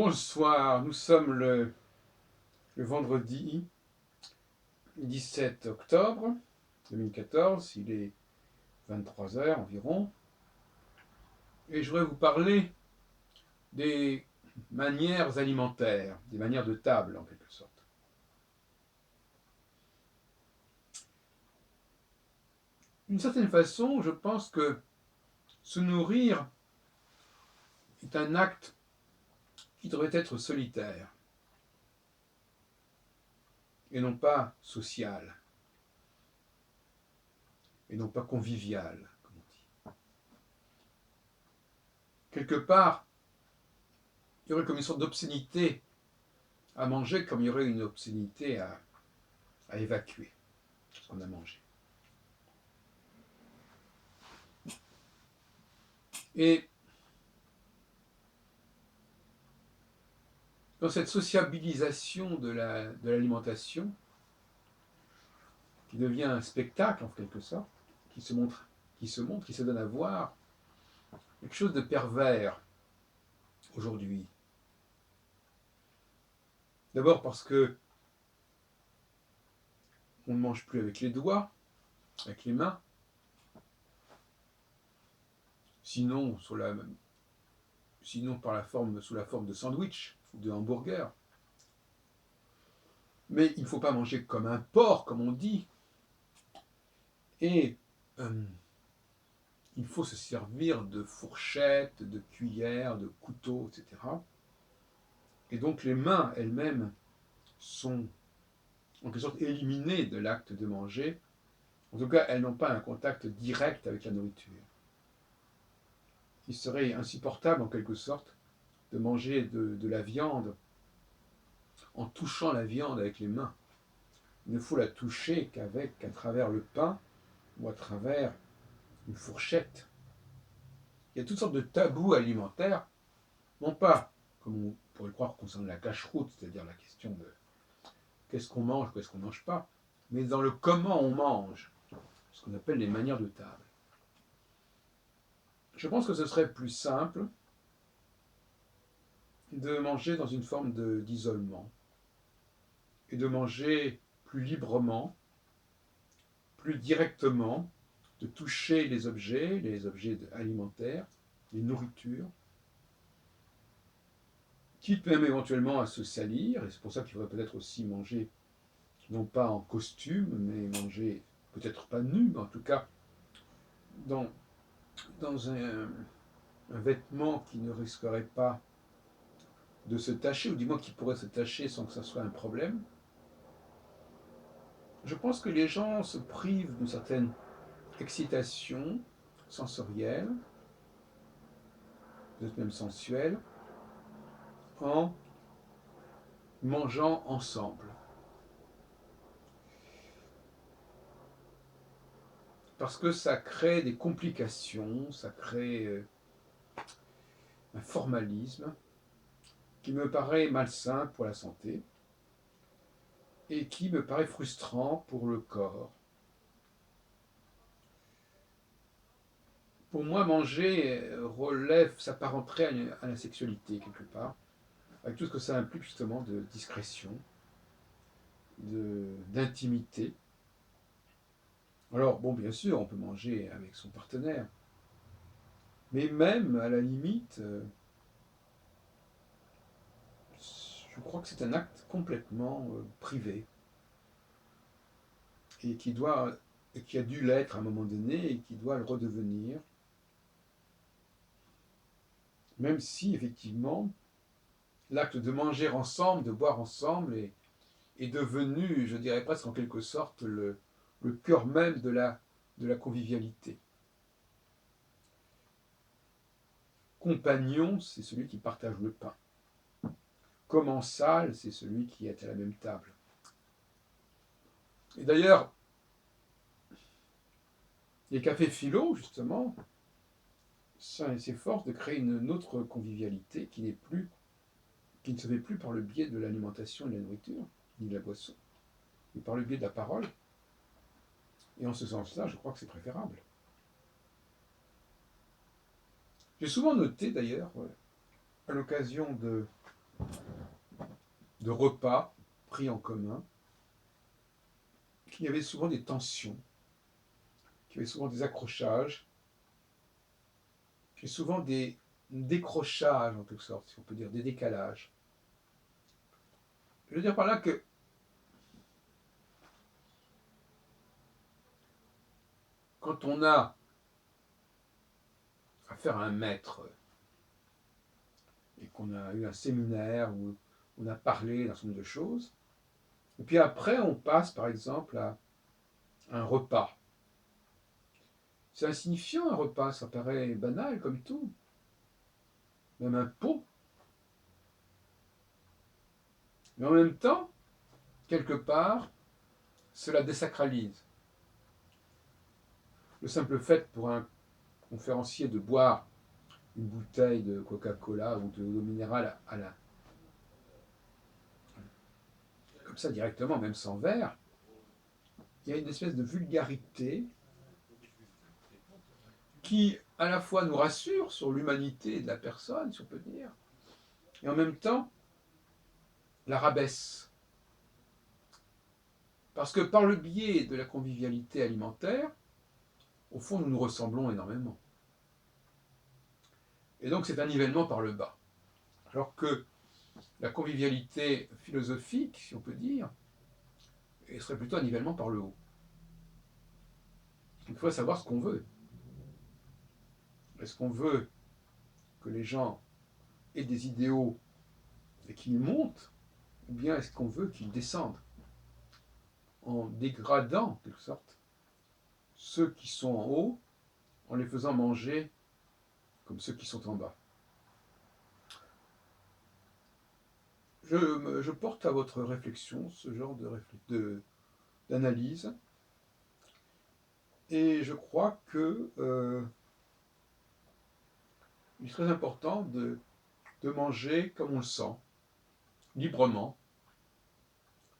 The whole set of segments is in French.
Bonsoir, nous sommes le vendredi 17 octobre 2014, il est 23 heures environ, et je voudrais vous parler des manières alimentaires, des manières de table en quelque sorte. D'une certaine façon, je pense que se nourrir est un acte qui devrait être solitaire et non pas social et non pas convivial, comme on dit. Quelque part, il y aurait comme une sorte d'obscénité à manger, comme il y aurait une obscénité à évacuer ce qu'on a mangé. Et dans cette sociabilisation de l'alimentation, qui devient un spectacle en quelque sorte, qui se donne à voir, quelque chose de pervers aujourd'hui. D'abord parce que on ne mange plus avec les doigts, avec les mains, sinon sous la forme de sandwich ou de hamburger. Mais il ne faut pas manger comme un porc, comme on dit. Et il faut se servir de fourchettes, de cuillères, de couteaux, etc. Et donc les mains elles-mêmes sont en quelque sorte éliminées de l'acte de manger. En tout cas, elles n'ont pas un contact direct avec la nourriture. Il serait insupportable en quelque sorte de manger de la viande en touchant la viande avec les mains. Il ne faut la toucher qu'à travers le pain ou à travers une fourchette. Il y a toutes sortes de tabous alimentaires, non pas, comme on pourrait le croire concernant la cache-route, c'est-à-dire la question de qu'est-ce qu'on mange, qu'est-ce qu'on ne mange pas, mais dans le comment on mange, ce qu'on appelle les manières de table. Je pense que ce serait plus simple de manger dans une forme d'isolement et de manger plus librement, plus directement, de toucher les objets alimentaires, les nourritures, quitte même éventuellement à se salir, et c'est pour ça qu'il faudrait peut-être aussi manger, non pas en costume, mais manger peut-être pas nu, mais en tout cas dans, dans un vêtement qui ne risquerait pas de se tacher, ou du moins qui pourrait se tacher sans que ça soit un problème. Je pense que les gens se privent d'une certaine excitation sensorielle, peut-être même sensuelle, en mangeant ensemble. Parce que ça crée des complications, ça crée un formalisme qui me paraît malsain pour la santé et qui me paraît frustrant pour le corps. Pour moi, manger s'apparenterait à la sexualité quelque part, avec tout ce que ça implique justement de discrétion, d'intimité. Alors, bon, bien sûr, on peut manger avec son partenaire, mais même, à la limite, je crois que c'est un acte complètement privé, et qui a dû l'être à un moment donné, et qui doit le redevenir, même si, effectivement, l'acte de manger ensemble, de boire ensemble, est devenu, je dirais presque en quelque sorte, le cœur même de la convivialité. Compagnon, c'est celui qui partage le pain. Commensal, c'est celui qui est à la même table. Et d'ailleurs, les cafés philo, justement, s'efforcent de créer une autre convivialité qui ne se fait plus par le biais de l'alimentation et de la nourriture, ni de la boisson, mais par le biais de la parole. Et en ce sens-là, je crois que c'est préférable. J'ai souvent noté, d'ailleurs, à l'occasion de repas pris en commun, qu'il y avait souvent des tensions, qu'il y avait souvent des accrochages, qu'il y avait souvent des décrochages en quelque sorte, si on peut dire, des décalages. Je veux dire par là que quand on a affaire à un maître et qu'on a eu un séminaire où on a parlé d'un certain nombre de choses, et puis après on passe par exemple à un repas. C'est insignifiant un repas, ça paraît banal comme tout, même un pot. Mais en même temps, quelque part, cela désacralise. Le simple fait pour un conférencier de boire une bouteille de Coca-Cola ou d'eau minérale comme ça directement, même sans verre, il y a une espèce de vulgarité qui à la fois nous rassure sur l'humanité de la personne, si on peut dire, et en même temps la rabaisse. Parce que par le biais de la convivialité alimentaire, au fond, nous nous ressemblons énormément. Et donc c'est un nivellement par le bas. Alors que la convivialité philosophique, si on peut dire, serait plutôt un nivellement par le haut. Il faut savoir ce qu'on veut. Est-ce qu'on veut que les gens aient des idéaux et qu'ils montent, ou bien est-ce qu'on veut qu'ils descendent en dégradant, en quelque sorte, ceux qui sont en haut, en les faisant manger comme ceux qui sont en bas. Je porte à votre réflexion ce genre d'analyse, et je crois que il est très important de manger comme on le sent, librement,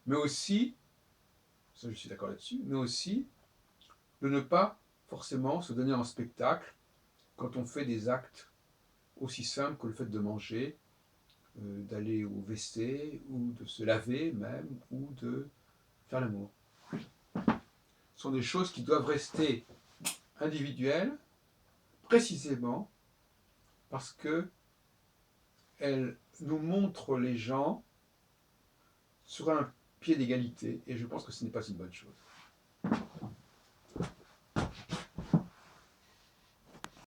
mais aussi, ça je suis d'accord là-dessus, mais aussi de ne pas forcément se donner en spectacle quand on fait des actes aussi simples que le fait de manger, d'aller au WC, ou de se laver même, ou de faire l'amour. Ce sont des choses qui doivent rester individuelles, précisément parce que elles nous montrent les gens sur un pied d'égalité, et je pense que ce n'est pas une bonne chose.